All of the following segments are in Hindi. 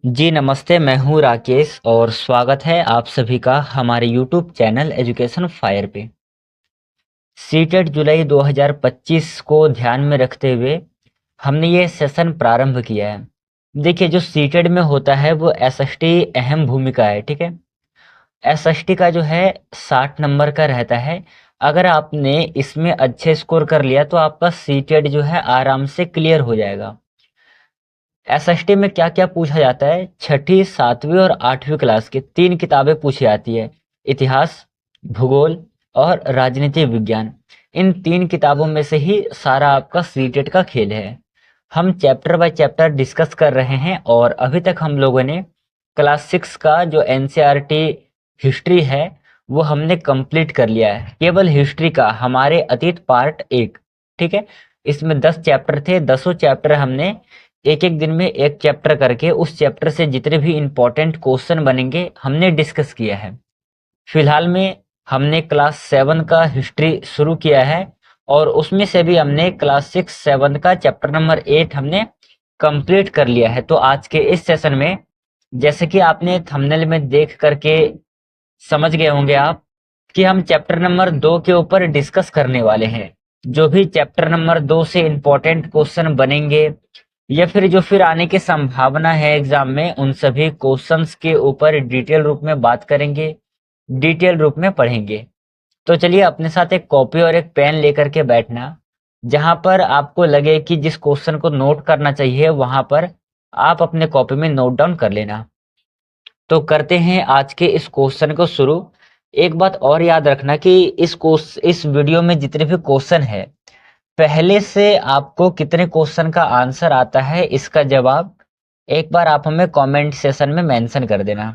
जी नमस्ते, मैं हूँ राकेश और स्वागत है आप सभी का हमारे यूट्यूब चैनल एजुकेशन फायर पे। सीटेट जुलाई 2025 को ध्यान में रखते हुए हमने ये सेशन प्रारंभ किया है। देखिए, जो सीटेट में होता है वो एसएसटी अहम भूमिका है, ठीक है। एसएसटी का जो है 60 नंबर का रहता है। अगर आपने इसमें अच्छे स्कोर कर लिया तो आपका सीटेट जो है आराम से क्लियर हो जाएगा। एसएसटी में क्या क्या पूछा जाता है? छठी, सातवीं और आठवीं क्लास की 3 किताबें पूछी जाती है। इतिहास, भूगोल और राजनीति विज्ञान। इन 3 किताबों में से ही सारा आपका सीटेट का खेल है। हम चैप्टर बाय चैप्टर डिस्कस कर रहे हैं और अभी तक हम लोगों ने क्लास 6 का जो एनसीईआरटी हिस्ट्री है वो हमने कंप्लीट कर लिया है। केवल हिस्ट्री का हमारे अतीत पार्ट 1, ठीक है। इसमें 10 चैप्टर थे, 10 चैप्टर हमने एक एक दिन में एक चैप्टर करके उस चैप्टर से जितने भी इंपॉर्टेंट क्वेश्चन बनेंगे हमने डिस्कस किया है। फिलहाल में हमने क्लास 7 का हिस्ट्री शुरू किया है और उसमें से भी हमने क्लास 6-7 का चैप्टर नंबर 8 हमने कंप्लीट कर लिया है। तो आज के इस सेशन में, जैसे कि आपने थंबनेल में देख करके समझ गए होंगे आप, कि हम चैप्टर नंबर 2 के ऊपर डिस्कस करने वाले हैं। जो भी चैप्टर नंबर 2 से इंपॉर्टेंट क्वेश्चन बनेंगे या फिर जो फिर आने की संभावना है एग्जाम में, उन सभी क्वेश्चंस के ऊपर डिटेल रूप में बात करेंगे, डिटेल रूप में पढ़ेंगे। तो चलिए, अपने साथ एक कॉपी और एक पेन लेकर के बैठना। जहां पर आपको लगे कि जिस क्वेश्चन को नोट करना चाहिए वहां पर आप अपने कॉपी में नोट डाउन कर लेना। तो करते हैं आज के इस क्वेश्चन को शुरू। एक बात और याद रखना कि इस वीडियो में जितने भी क्वेश्चन है, पहले से आपको कितने क्वेश्चन का आंसर आता है इसका जवाब एक बार आप हमें कमेंट सेशन में मेंशन कर देना।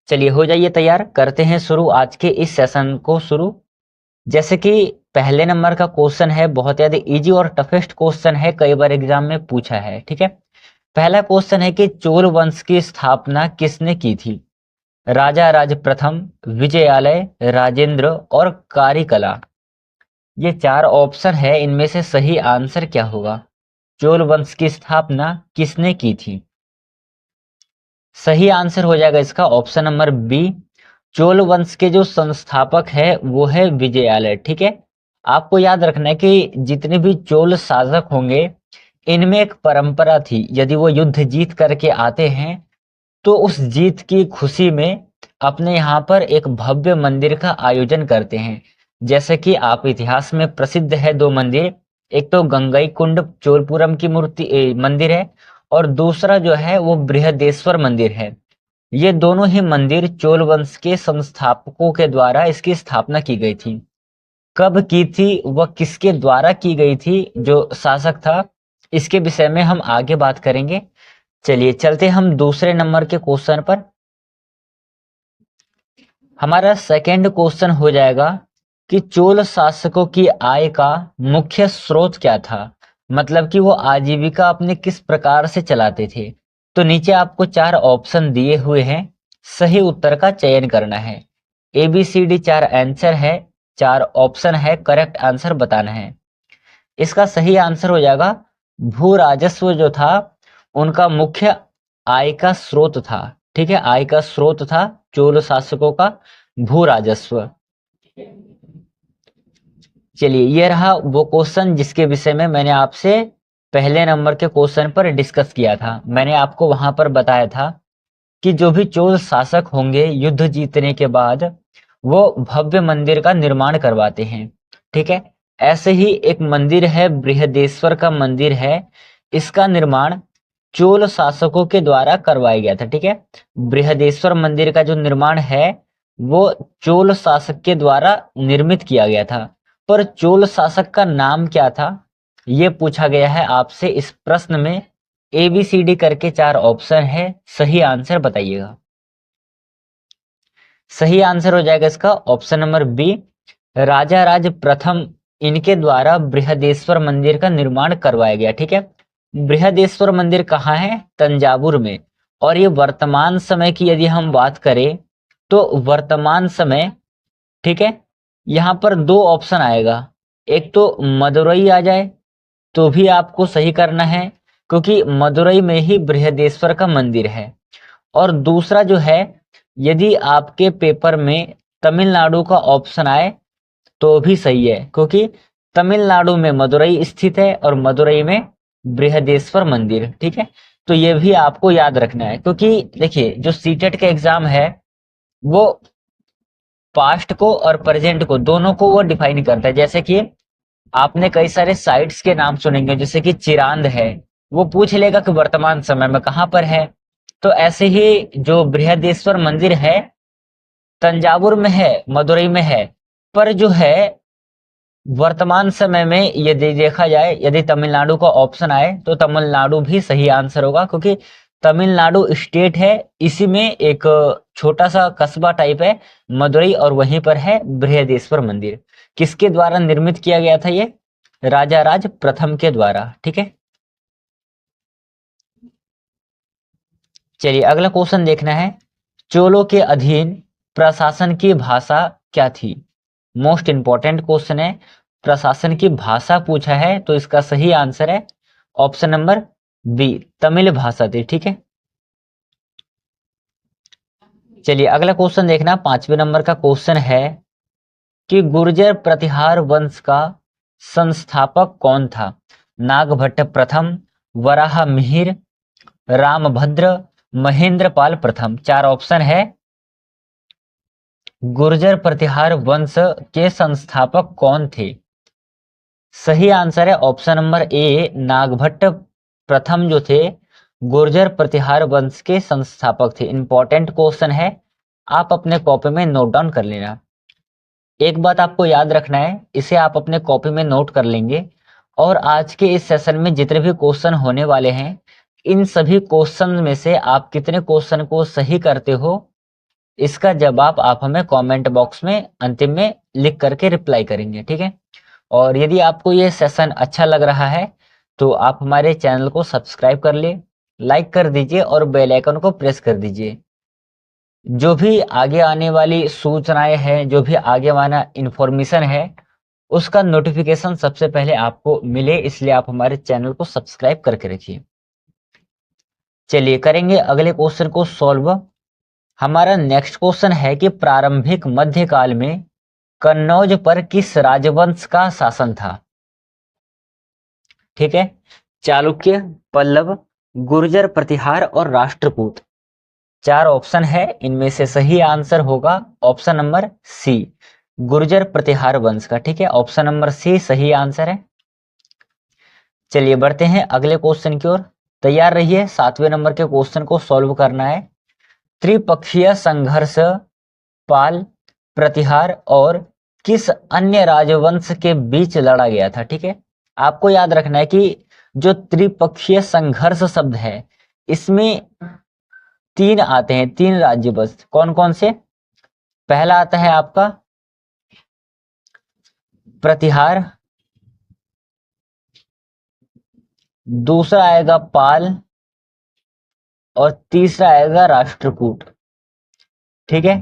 चलिए, हो जाइए तैयार, करते हैं शुरू आज के इस सेशन को शुरू। जैसे कि पहले नंबर का क्वेश्चन है, बहुत ज्यादा इजी और टफेस्ट क्वेश्चन है, कई बार एग्जाम में पूछा है, ठीक है। पहला क्वेश्चन है कि चोल वंश की स्थापना किसने की थी? राजा राज प्रथम, विजयालय, राजेंद्र और कारिकला। ये 4 ऑप्शन है, इनमें से सही आंसर क्या होगा? चोल वंश की स्थापना किसने की थी? सही आंसर हो जाएगा इसका ऑप्शन नंबर बी। चोल वंश के जो संस्थापक है वो है विजयालय, ठीक है। आपको याद रखना है कि जितने भी चोल शासक होंगे इनमें एक परंपरा थी, यदि वो युद्ध जीत करके आते हैं तो उस जीत की खुशी में अपने यहाँ पर एक भव्य मंदिर का आयोजन करते हैं। जैसे कि आप इतिहास में प्रसिद्ध है 2 मंदिर, एक तो गंगई कुंड चोलपुरम की मंदिर है और दूसरा जो है वो बृहदेश्वर मंदिर है। ये दोनों ही मंदिर चोल वंश के संस्थापकों के द्वारा इसकी स्थापना की गई थी। कब की थी, वह किसके द्वारा की गई थी, जो शासक था, इसके विषय में हम आगे बात करेंगे। चलिए चलते हम दूसरे नंबर के क्वेश्चन पर। हमारा सेकंड क्वेश्चन हो जाएगा कि चोल शासकों की आय का मुख्य स्रोत क्या था? मतलब कि वो आजीविका अपने किस प्रकार से चलाते थे। तो नीचे आपको 4 ऑप्शन दिए हुए हैं, सही उत्तर का चयन करना है। A B C D 4 answer है, 4 ऑप्शन है, करेक्ट आंसर बताना है। इसका सही आंसर हो जाएगा भू राजस्व जो था उनका मुख्य आय का स्रोत था, ठीक है। आय का स्रोत था चोल शासकों का भू राजस्व। चलिए, ये रहा वो क्वेश्चन जिसके विषय में मैंने आपसे पहले नंबर के क्वेश्चन पर डिस्कस किया था। मैंने आपको वहां पर बताया था कि जो भी चोल शासक होंगे युद्ध जीतने के बाद वो भव्य मंदिर का निर्माण करवाते हैं, ठीक है। ऐसे ही एक मंदिर है, बृहदेश्वर का मंदिर है, इसका निर्माण चोल शासकों के द्वारा करवाया गया था, ठीक है। बृहदेश्वर मंदिर का जो निर्माण है वो चोल शासक के द्वारा निर्मित किया गया था। पर चोल शासक का नाम क्या था, ये पूछा गया है आपसे इस प्रश्न में। ए बी सी डी करके 4 ऑप्शन है, सही आंसर बताइएगा। सही आंसर हो जाएगा इसका ऑप्शन नंबर बी, राजा राज प्रथम, इनके द्वारा बृहदेश्वर मंदिर का निर्माण करवाया गया, ठीक है। बृहदेश्वर मंदिर कहाँ है? तंजावुर में। और ये वर्तमान समय की यदि हम बात करें तो वर्तमान समय, ठीक है, यहाँ पर 2 ऑप्शन आएगा। एक तो मदुरई आ जाए तो भी आपको सही करना है, क्योंकि मदुरई में ही बृहदेश्वर का मंदिर है। और दूसरा जो है, यदि आपके पेपर में तमिलनाडु का ऑप्शन आए तो भी सही है, क्योंकि तमिलनाडु में मदुरई स्थित है और मदुरई में बृहदेश्वर मंदिर। ठीक है, तो ये भी आपको याद रखना है, क्योंकि देखिए जो सीटेट का एग्जाम है वो पास्ट को और प्रेजेंट को दोनों को वो डिफाइन करता है। जैसे कि आपने कई सारे साइट्स के नाम सुनेंगे, जैसे कि चिरांद है, वो पूछ लेगा कि वर्तमान समय में कहाँ पर है। तो ऐसे ही जो बृहदेश्वर मंदिर है तंजावुर में है, मदुरई में है, पर जो है वर्तमान समय में यदि देखा जाए, यदि तमिलनाडु का ऑप्शन आए तो तमिलनाडु भी सही आंसर होगा, क्योंकि तमिलनाडु स्टेट है, इसी में एक छोटा सा कस्बा टाइप है मदुरई, और वहीं पर है बृहदेश्वर मंदिर। किसके द्वारा निर्मित किया गया था ये? राजा राज प्रथम के द्वारा। ठीक है, चलिए अगला क्वेश्चन देखना है। चोलों के अधीन प्रशासन की भाषा क्या थी? मोस्ट इंपॉर्टेंट क्वेश्चन है, प्रशासन की भाषा पूछा है, तो इसका सही आंसर है ऑप्शन नंबर बी, तमिल भाषा थी। ठीक है, चलिए अगला क्वेश्चन देखना, 5वें नंबर का क्वेश्चन है कि गुर्जर प्रतिहार वंश का संस्थापक कौन था? नागभट्ट प्रथम, वराह मिहिर, रामभद्र, महेंद्रपाल प्रथम। चार ऑप्शन है। गुर्जर प्रतिहार वंश के संस्थापक कौन थे? सही आंसर है ऑप्शन नंबर ए, नागभट्ट प्रथम जो थे गुर्जर प्रतिहार वंश के संस्थापक थे। इंपॉर्टेंट क्वेश्चन है, आप अपने कॉपी में नोट डाउन कर लेना। एक बात आपको याद रखना है, इसे आप अपने कॉपी में नोट कर लेंगे, और आज के इस सेशन में जितने भी क्वेश्चन होने वाले हैं, इन सभी क्वेश्चन में से आप कितने क्वेश्चन को सही करते हो, इसका जवाब आप हमें कमेंट बॉक्स में अंतिम में लिख करके रिप्लाई करेंगे। ठीक है, और यदि आपको ये सेशन अच्छा लग रहा है तो आप हमारे चैनल को सब्सक्राइब कर लिए, लाइक कर दीजिए और बेल आइकन को प्रेस कर दीजिए। जो भी आगे आने वाली सूचनाएं हैं, जो भी आगे आना इंफॉर्मेशन है, उसका नोटिफिकेशन सबसे पहले आपको मिले, इसलिए आप हमारे चैनल को सब्सक्राइब करके रखिए। चलिए करेंगे अगले क्वेश्चन को सॉल्व। हमारा नेक्स्ट क्वेश्चन है कि प्रारंभिक मध्यकाल में कन्नौज पर किस राजवंश का शासन था? ठीक है, चालुक्य, पल्लव, गुर्जर प्रतिहार और राष्ट्रकूट। चार ऑप्शन है, इनमें से सही आंसर होगा ऑप्शन नंबर सी, गुर्जर प्रतिहार वंश का। ठीक है, ऑप्शन नंबर सी सही आंसर है। चलिए बढ़ते हैं अगले क्वेश्चन की ओर, तैयार रहिए। 7वें नंबर के क्वेश्चन को सॉल्व करना है। त्रिपक्षीय संघर्ष पाल, प्रतिहार और किस अन्य राजवंश के बीच लड़ा गया था? ठीक है, आपको याद रखना है कि जो त्रिपक्षीय संघर्ष शब्द है, इसमें तीन आते हैं, तीन राज्य बस। कौन कौन से? पहला आता है आपका प्रतिहार, दूसरा आएगा पाल, और तीसरा आएगा राष्ट्रकूट। ठीक है,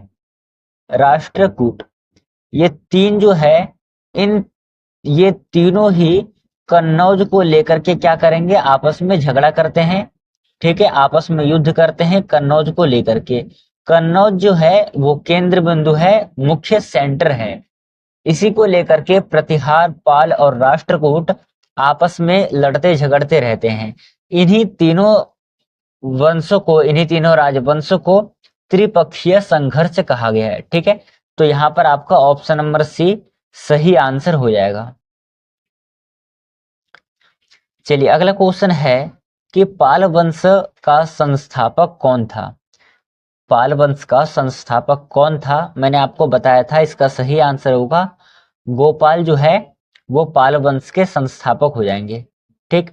राष्ट्रकूट, ये तीन जो है, इन ये तीनों ही कन्नौज को लेकर के क्या करेंगे? आपस में झगड़ा करते हैं। ठीक है, आपस में युद्ध करते हैं कन्नौज को लेकर के। कन्नौज जो है वो केंद्र बिंदु है, मुख्य सेंटर है। इसी को लेकर के प्रतिहार, पाल और राष्ट्रकूट आपस में लड़ते झगड़ते रहते हैं। इन्हीं तीनों वंशों को, इन्हीं तीनों राजवंशों को त्रिपक्षीय संघर्ष कहा गया है। ठीक है, तो यहां पर आपका ऑप्शन नंबर सी सही आंसर हो जाएगा। चलिए अगला क्वेश्चन है कि पाल वंश का संस्थापक कौन था? पाल वंश का संस्थापक कौन था? मैंने आपको बताया था, इसका सही आंसर होगा गोपाल जो है वो पाल वंश के संस्थापक हो जाएंगे। ठीक,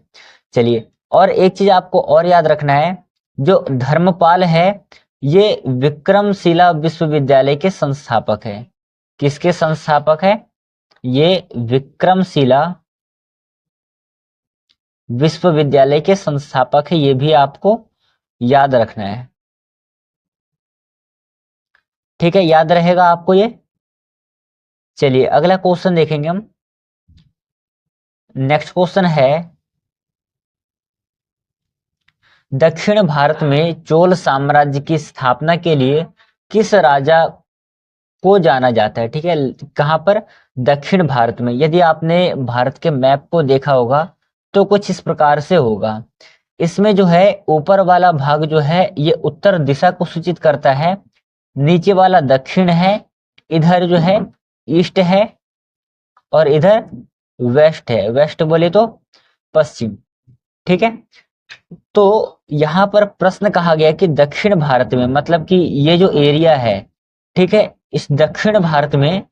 चलिए और एक चीज आपको और याद रखना है, जो धर्मपाल है ये विक्रमशिला विश्वविद्यालय के संस्थापक है। किसके संस्थापक है? ये विक्रमशिला विश्वविद्यालय के संस्थापक है, ये भी आपको याद रखना है। ठीक है, याद रहेगा आपको ये। चलिए अगला क्वेश्चन देखेंगे हम। नेक्स्ट क्वेश्चन है दक्षिण भारत में चोल साम्राज्य की स्थापना के लिए किस राजा को जाना जाता है? ठीक है, कहां पर? दक्षिण भारत में। यदि आपने भारत के मैप को देखा होगा तो कुछ इस प्रकार से होगा। इसमें जो है ऊपर वाला भाग जो है ये उत्तर दिशा को सूचित करता है, नीचे वाला दक्षिण है, इधर जो है ईस्ट है और इधर वेस्ट है। वेस्ट बोले तो पश्चिम। ठीक है, तो यहां पर प्रश्न कहा गया कि दक्षिण भारत में, मतलब कि ये जो एरिया है, ठीक है, इस दक्षिण भारत में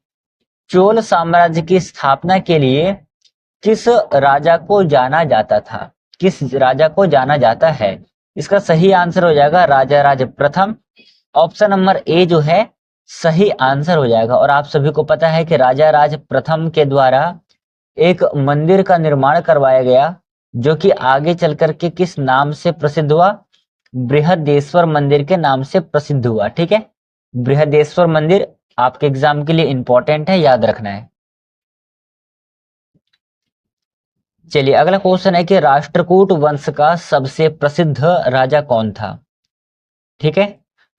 चोल साम्राज्य की स्थापना के लिए किस राजा को जाना जाता था? किस राजा को जाना जाता है? इसका सही आंसर हो जाएगा राजा राज प्रथम। ऑप्शन नंबर ए जो है सही आंसर हो जाएगा। और आप सभी को पता है कि राजा राज प्रथम के द्वारा एक मंदिर का निर्माण करवाया गया, जो कि आगे चल करके किस नाम से प्रसिद्ध हुआ? बृहदेश्वर मंदिर के नाम से प्रसिद्ध हुआ। ठीक है, बृहदेश्वर मंदिर आपके एग्जाम के लिए इंपॉर्टेंट है, याद रखना है। चलिए अगला क्वेश्चन है कि राष्ट्रकूट वंश का सबसे प्रसिद्ध राजा कौन था? ठीक है,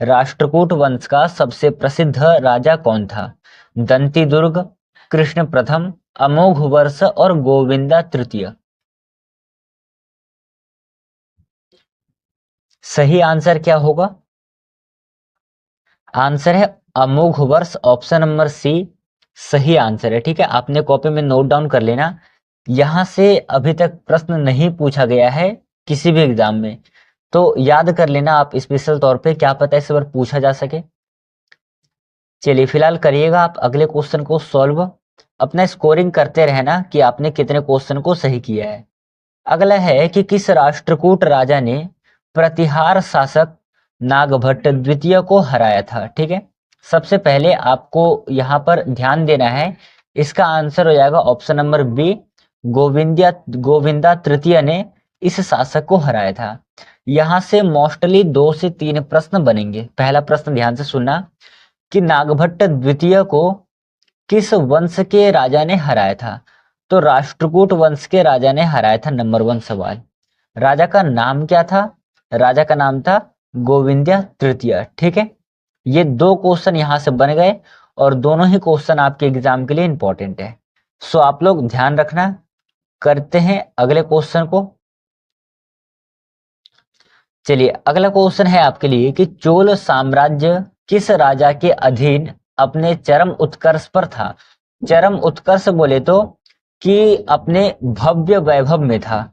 राष्ट्रकूट वंश का सबसे प्रसिद्ध राजा कौन था? दंती दुर्ग, कृष्ण प्रथम, अमोघ वर्ष और गोविंदा तृतीय। सही आंसर क्या होगा? आंसर है अमोघ वर्ष, ऑप्शन नंबर सी सही आंसर है। ठीक है, आपने कॉपी में नोट डाउन कर लेना। यहां से अभी तक प्रश्न नहीं पूछा गया है किसी भी एग्जाम में, तो याद कर लेना आप स्पेशल तौर पे, क्या पता इस बार पूछा जा सके। चलिए फिलहाल करिएगा आप अगले क्वेश्चन को सॉल्व, अपना स्कोरिंग करते रहना कि आपने कितने क्वेश्चन को सही किया है। अगला है कि किस राष्ट्रकूट राजा ने प्रतिहार शासक नागभट्ट द्वितीय को हराया था? ठीक है, सबसे पहले आपको यहाँ पर ध्यान देना है, इसका आंसर हो जाएगा ऑप्शन नंबर बी, गोविंदा तृतीय ने इस शासक को हराया था। यहां से मोस्टली 2 से 3 प्रश्न बनेंगे। पहला प्रश्न ध्यान से सुनना कि नागभट्ट द्वितीय को किस वंश के राजा ने हराया था? तो राष्ट्रकूट वंश के राजा ने हराया था। नंबर 1 सवाल, राजा का नाम क्या था? राजा का नाम था गोविंदा तृतीय। ठीक है, ये 2 क्वेश्चन यहां से बन गए और दोनों ही क्वेश्चन आपके एग्जाम के लिए इंपॉर्टेंट है, सो आप लोग ध्यान रखना। करते हैं अगले क्वेश्चन को। चलिए अगला क्वेश्चन है आपके लिए कि चोल साम्राज्य किस राजा के अधीन अपने चरम उत्कर्ष पर था? चरम उत्कर्ष बोले तो कि अपने भव्य वैभव में था।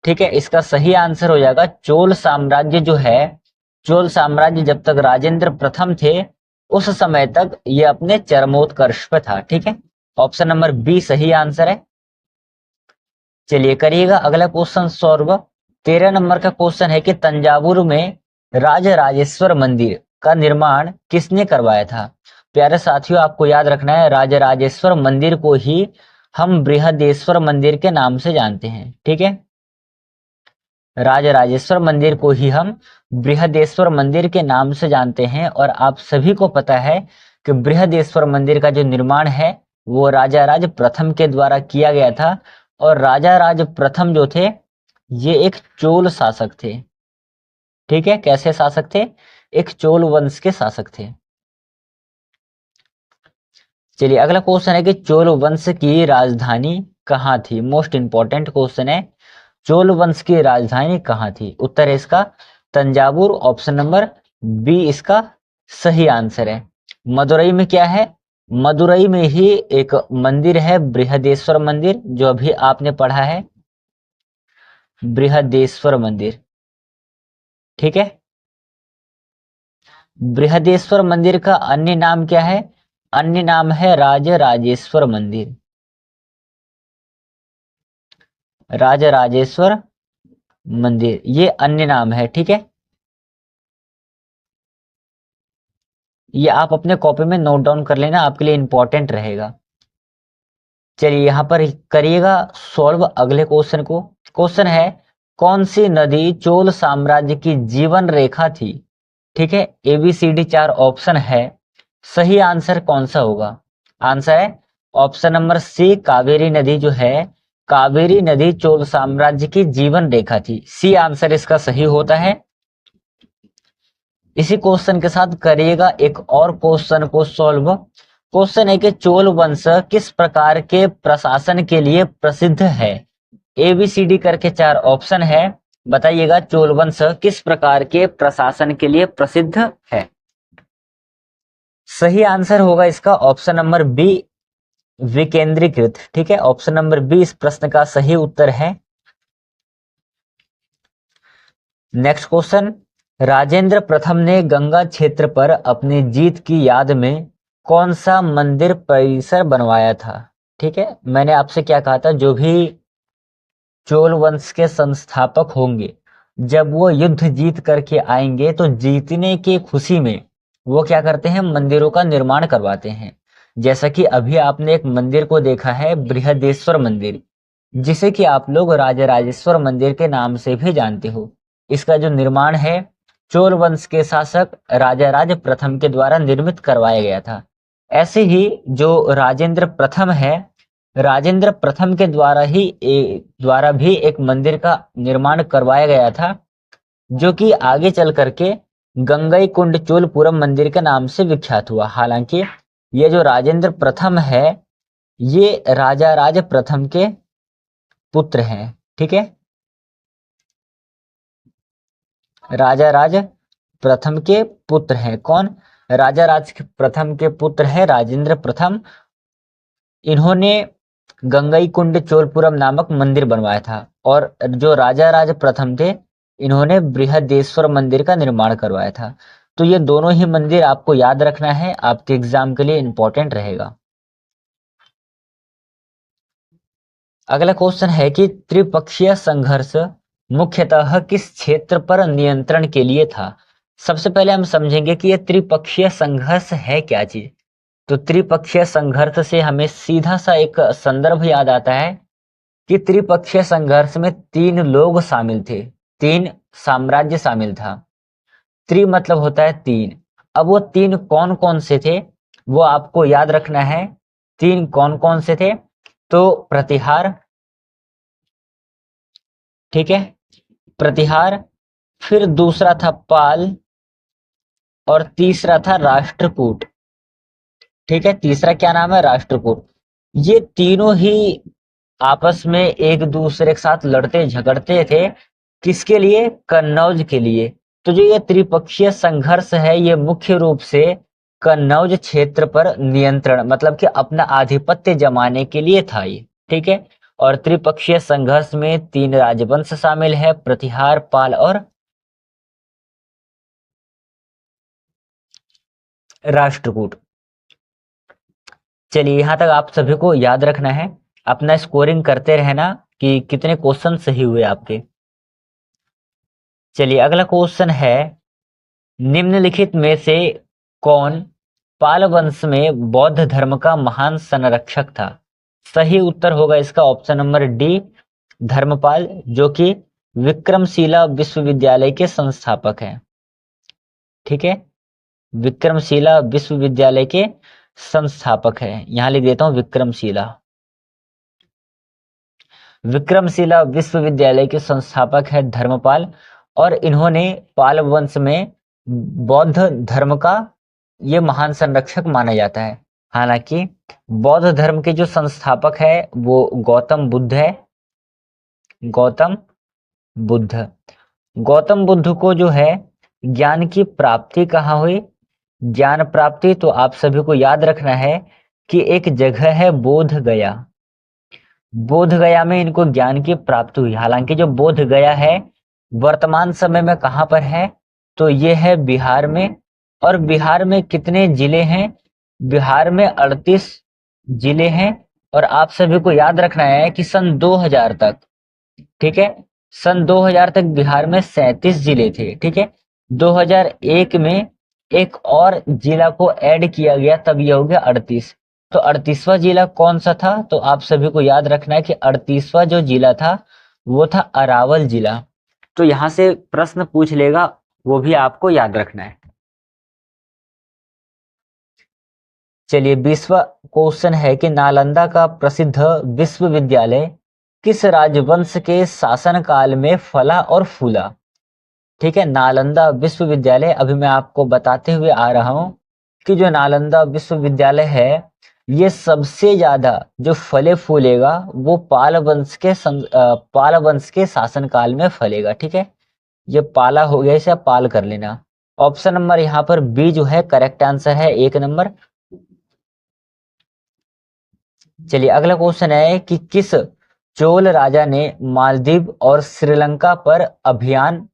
ठीक है, इसका सही आंसर हो जाएगा चोल साम्राज्य जो है, चोल साम्राज्य जब तक राजेंद्र प्रथम थे उस समय तक ये अपने चरमोत्कर्ष पे था। ठीक है, ऑप्शन नंबर बी सही आंसर है। चलिए करिएगा अगला क्वेश्चन सॉल्व। 13 नंबर का क्वेश्चन है कि तंजावुर में राजराजेश्वर मंदिर का निर्माण किसने करवाया था? प्यारे साथियों, आपको याद रखना है राजराजेश्वर मंदिर को ही हम बृहदेश्वर मंदिर के नाम से जानते हैं। ठीक है, राजराजेश्वर मंदिर को ही हम बृहदेश्वर मंदिर के नाम से जानते हैं। और आप सभी को पता है कि बृहदेश्वर मंदिर का जो निर्माण है वो राजा राज प्रथम के द्वारा किया गया था। और राजा राज प्रथम जो थे ये एक चोल शासक थे। ठीक है, कैसे शासक थे? एक चोल वंश के शासक थे। चलिए अगला क्वेश्चन है कि चोल वंश की राजधानी कहाँ थी? मोस्ट इंपॉर्टेंट क्वेश्चन है, चोल वंश की राजधानी कहाँ थी? उत्तर है इसका तंजावुर, ऑप्शन नंबर बी इसका सही आंसर है। मदुरई में क्या है? मदुरई में ही एक मंदिर है बृहदेश्वर मंदिर, जो अभी आपने पढ़ा है, बृहदेश्वर मंदिर। ठीक है, बृहदेश्वर मंदिर का अन्य नाम क्या है? अन्य नाम है राजराजेश्वर मंदिर। राजराजेश्वर मंदिर ये अन्य नाम है। ठीक है, ये आप अपने कॉपी में नोट डाउन कर लेना, आपके लिए इंपॉर्टेंट रहेगा। चलिए यहां पर करिएगा सॉल्व अगले क्वेश्चन को। क्वेश्चन है कौन सी नदी चोल साम्राज्य की जीवन रेखा थी? ठीक है, ABCD 4 ऑप्शन है, सही आंसर कौन सा होगा? आंसर है ऑप्शन नंबर सी, कावेरी नदी जो है कावेरी नदी चोल साम्राज्य की जीवन रेखा थी। सी आंसर इसका सही होता है। इसी क्वेश्चन के साथ करिएगा एक और क्वेश्चन को सॉल्व। क्वेश्चन है कि चोल वंश किस प्रकार के प्रशासन के लिए प्रसिद्ध है? ABCD करके 4 ऑप्शन है, बताइएगा चोल वंश किस प्रकार के प्रशासन के लिए प्रसिद्ध है? सही आंसर होगा इसका ऑप्शन नंबर बी, विकेंद्रीकृत। ठीक है, ऑप्शन नंबर बी इस प्रश्न का सही उत्तर है। नेक्स्ट क्वेश्चन, राजेंद्र प्रथम ने गंगा क्षेत्र पर अपनी जीत की याद में कौन सा मंदिर परिसर बनवाया था? ठीक है, मैंने आपसे क्या कहा था, जो भी चोल वंश के संस्थापक होंगे जब वो युद्ध जीत करके आएंगे तो जीतने की खुशी में वो क्या करते हैं, मंदिरों का निर्माण करवाते हैं। जैसा कि अभी आपने एक मंदिर को देखा है, बृहदेश्वर मंदिर, जिसे कि आप लोग राजराजेश्वर मंदिर के नाम से भी जानते हो। इसका जो निर्माण है चोल वंश के शासक राजाराज प्रथम के द्वारा निर्मित करवाया गया था। ऐसे ही जो राजेंद्र प्रथम है, राजेंद्र प्रथम के द्वारा भी एक मंदिर का निर्माण करवाया गया था, जो कि आगे चल करके गंगईकुंड चोलपुरम मंदिर के नाम से विख्यात हुआ। हालांकि ये जो राजेंद्र प्रथम है ये राजा राज प्रथम के पुत्र हैं। ठीक है, राजा राज प्रथम के पुत्र हैं। कौन? राजा राज प्रथम के पुत्र है राजेंद्र प्रथम। इन्होंने गंगईकुंड चोलपुरम नामक मंदिर बनवाया था, और जो राजा राज प्रथम थे इन्होंने बृहदेश्वर मंदिर का निर्माण करवाया था। तो ये दोनों ही मंदिर आपको याद रखना है, आपके एग्जाम के लिए इंपॉर्टेंट रहेगा। अगला क्वेश्चन है कि त्रिपक्षीय संघर्ष मुख्यतः किस क्षेत्र पर नियंत्रण के लिए था? सबसे पहले हम समझेंगे कि ये त्रिपक्षीय संघर्ष है क्या चीज। तो त्रिपक्षीय संघर्ष से हमें सीधा सा एक संदर्भ याद आता है कि त्रिपक्षीय संघर्ष में 3 लोग शामिल थे, 3 साम्राज्य शामिल था। त्रि मतलब होता है 3। अब वो 3 कौन कौन से थे वो आपको याद रखना है। 3 कौन कौन से थे? तो प्रतिहार, ठीक है, प्रतिहार, फिर दूसरा था पाल, और तीसरा था राष्ट्रकूट। ठीक है, तीसरा क्या नाम है? राष्ट्रकूट। ये तीनों ही आपस में एक दूसरे के साथ लड़ते झगड़ते थे, किसके लिए? कन्नौज के लिए। तो जो ये त्रिपक्षीय संघर्ष है ये मुख्य रूप से कन्नौज क्षेत्र पर नियंत्रण मतलब कि अपना आधिपत्य जमाने के लिए था ये। ठीक है, और त्रिपक्षीय संघर्ष में 3 राजवंश शामिल है, प्रतिहार, पाल और राष्ट्रकूट। चलिए यहां तक आप सभी को याद रखना है, अपना स्कोरिंग करते रहना कि कितने क्वेश्चन सही हुए आपके। चलिए अगला क्वेश्चन है, निम्नलिखित में से कौन पाल वंश में बौद्ध धर्म का महान संरक्षक था? सही उत्तर होगा इसका ऑप्शन नंबर डी, धर्मपाल, जो कि विक्रमशिला विश्वविद्यालय के संस्थापक हैं। ठीक है, विक्रमशिला विश्वविद्यालय के संस्थापक हैं। यहां लिख देता हूं विक्रमशिला। विक्रमशिला विश्वविद्यालय के संस्थापक है धर्मपाल, और इन्होंने पाल वंश में बौद्ध धर्म का ये महान संरक्षक माना जाता है। हालांकि बौद्ध धर्म के जो संस्थापक है वो गौतम बुद्ध है। गौतम बुद्ध, गौतम बुद्ध को जो है ज्ञान की प्राप्ति कहाँ हुई? ज्ञान प्राप्ति तो आप सभी को याद रखना है कि एक जगह है बोध गया। बोध गया में इनको ज्ञान की प्राप्ति हुई। हालांकि जो बोध गया है वर्तमान समय में कहां पर है? तो ये है बिहार में। और बिहार में कितने जिले हैं? बिहार में 38 जिले हैं। और आप सभी को याद रखना है कि सन 2000 तक, ठीक है, सन 2000 तक बिहार में 37 जिले थे। ठीक है, 2001 में एक और जिला को ऐड किया गया, तब ये हो गया 38। तो 38वां जिला कौन सा था? तो आप सभी को याद रखना है कि 38वां जो जिला था वो था अरावल जिला। तो यहां से प्रश्न पूछ लेगा, वो भी आपको याद रखना है। चलिए 20वां क्वेश्चन है कि नालंदा का प्रसिद्ध विश्वविद्यालय किस राजवंश के शासनकाल में फला और फूला? ठीक है, नालंदा विश्वविद्यालय। अभी मैं आपको बताते हुए आ रहा हूं कि जो नालंदा विश्वविद्यालय है, ये सबसे ज्यादा जो फले फूलेगा वो पाल वंश के शासनकाल में फलेगा। ठीक है, ये पाला हो गया, इसे आप पाल कर लेना। ऑप्शन नंबर यहाँ पर बी जो है करेक्ट आंसर है, 1 नंबर। चलिए अगला क्वेश्चन है कि किस चोल राजा ने मालदीव और श्रीलंका पर अभियान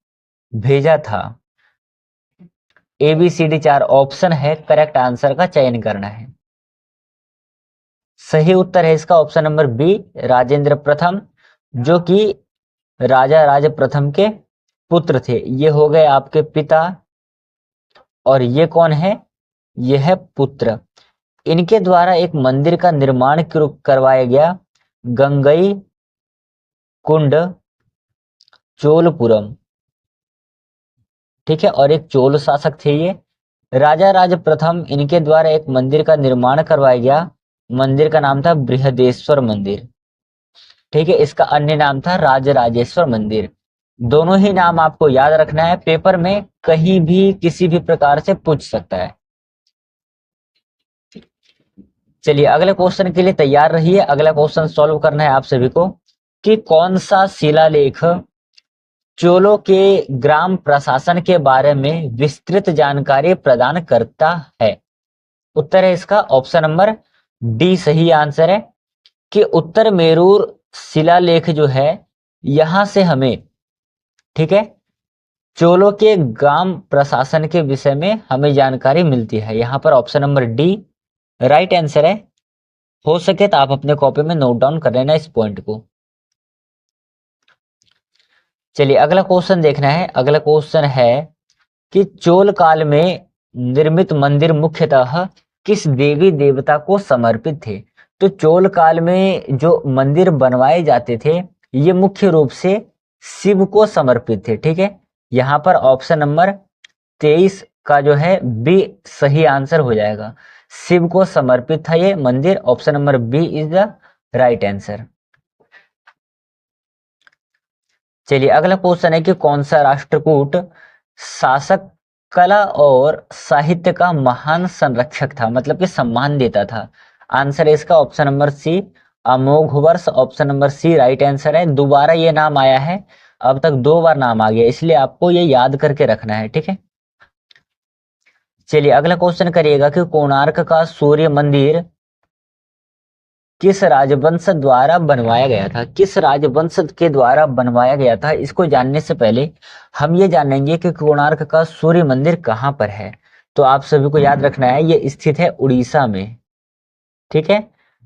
भेजा था? ABCD 4 ऑप्शन है, करेक्ट आंसर का चयन करना है। सही उत्तर है इसका ऑप्शन नंबर बी, राजेंद्र प्रथम, जो कि राजा राज प्रथम के पुत्र थे। ये हो गए आपके पिता, और ये कौन है? ये है पुत्र। इनके द्वारा एक मंदिर का निर्माण करवाया गया, गंगई कुंड चोलपुरम। ठीक है, और एक चोल शासक थे ये। राजा राज प्रथम, इनके द्वारा एक मंदिर का निर्माण करवाया गया, मंदिर का नाम था बृहदेश्वर मंदिर। ठीक है, इसका अन्य नाम था राजराजेश्वर मंदिर। दोनों ही नाम आपको याद रखना है, पेपर में कहीं भी किसी भी प्रकार से पूछ सकता है। चलिए अगले क्वेश्चन के लिए तैयार रहिए। अगला क्वेश्चन सॉल्व करना है आप सभी को कि कौन सा शिलालेख चोलों के ग्राम प्रशासन के बारे में विस्तृत जानकारी प्रदान करता है? उत्तर है इसका ऑप्शन नंबर डी सही आंसर है कि उत्तर मेरूर शिलालेख जो है, यहां से हमें, ठीक है, चोलों के ग्राम प्रशासन के विषय में हमें जानकारी मिलती है। यहां पर option number D right answer है। हो सके तो आप अपने कॉपी में नोट डाउन कर लेना इस पॉइंट को। चलिए अगला क्वेश्चन देखना है। अगला क्वेश्चन है कि चोल काल में निर्मित मंदिर मुख्यतः किस देवी देवता को समर्पित थे? तो चोल काल में जो मंदिर बनवाए जाते थे, ये मुख्य रूप से शिव को समर्पित थे। ठीक है, यहाँ पर ऑप्शन नंबर 23 का जो है बी सही आंसर हो जाएगा। शिव को समर्पित था ये मंदिर। Option number B is the right answer. चलिए अगला क्वेश्चन है कि कौन सा राष्ट्रकूट शासक कला और साहित्य का महान संरक्षक था, मतलब कि सम्मान देता था? आंसर है इसका option number C, Amoghavarsha. Option number C right answer है। दोबारा ये नाम आया है, अब तक 2 बार नाम आ गया, इसलिए आपको ये याद करके रखना है। ठीक है, चलिए अगला क्वेश्चन करिएगा कि कोणार्क का सूर्य मंदिर किस राजवंश द्वारा बनवाया गया था? किस राजवंश के द्वारा बनवाया गया था, इसको जानने से पहले हम ये जानेंगे कि कोणार्क का सूर्य मंदिर कहाँ पर है। तो आप सभी को याद रखना है, ये स्थित है उड़ीसा में। ठीक है,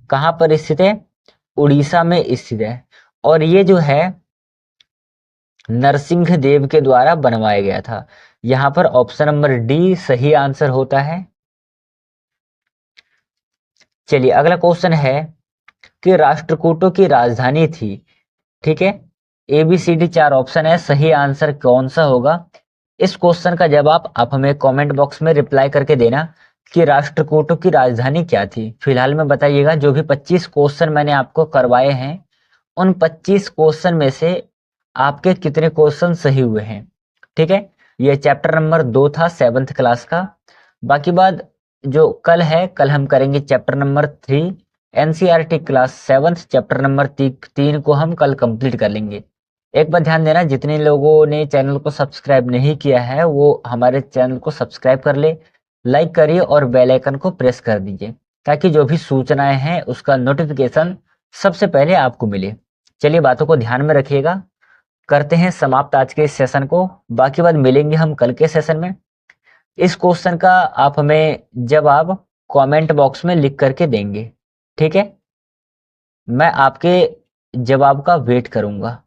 कहाँ पर स्थित है? उड़ीसा में स्थित है। और ये जो है नरसिंह देव के द्वारा बनवाया गया था। यहाँ पर ऑप्शन नंबर डी सही आंसर होता है। चलिए अगला क्वेश्चन है कि राष्ट्रकूटों की राजधानी थी। ठीक है, ABCD 4 ऑप्शन है, सही आंसर कौन सा होगा? इस क्वेश्चन का जवाब आप हमें कमेंट बॉक्स में रिप्लाई करके देना कि राष्ट्रकूटों की राजधानी क्या थी। फिलहाल में बताइएगा, जो भी 25 क्वेश्चन मैंने आपको करवाए हैं, उन 25 क्वेश्चन में से आपके कितने क्वेश्चन सही हुए हैं। ठीक है, ये चैप्टर नंबर 2 था 7th क्लास का। बाकी बात जो कल है, कल हम करेंगे chapter number 3 NCERT class 7th, chapter number 3 को हम कल कंप्लीट कर लेंगे। एक बात ध्यान देना, जितने लोगों ने चैनल को सब्सक्राइब नहीं किया है वो हमारे चैनल को सब्सक्राइब कर ले, लाइक करिए और बेल आइकन को प्रेस कर दीजिए, ताकि जो भी सूचनाएं हैं उसका नोटिफिकेशन सबसे पहले आपको मिले। चलिए बातों को ध्यान में रखिएगा। करते हैं समाप्त आज के इस सेशन को। बाकी बात मिलेंगे हम कल के सेशन में। इस क्वेश्चन का आप हमें जवाब कमेंट बॉक्स में लिख करके देंगे। ठीक है, मैं आपके जवाब का वेट करूंगा।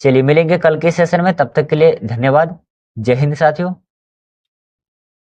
चलिए मिलेंगे कल के सेशन में, तब तक के लिए धन्यवाद। जय हिंद साथियों।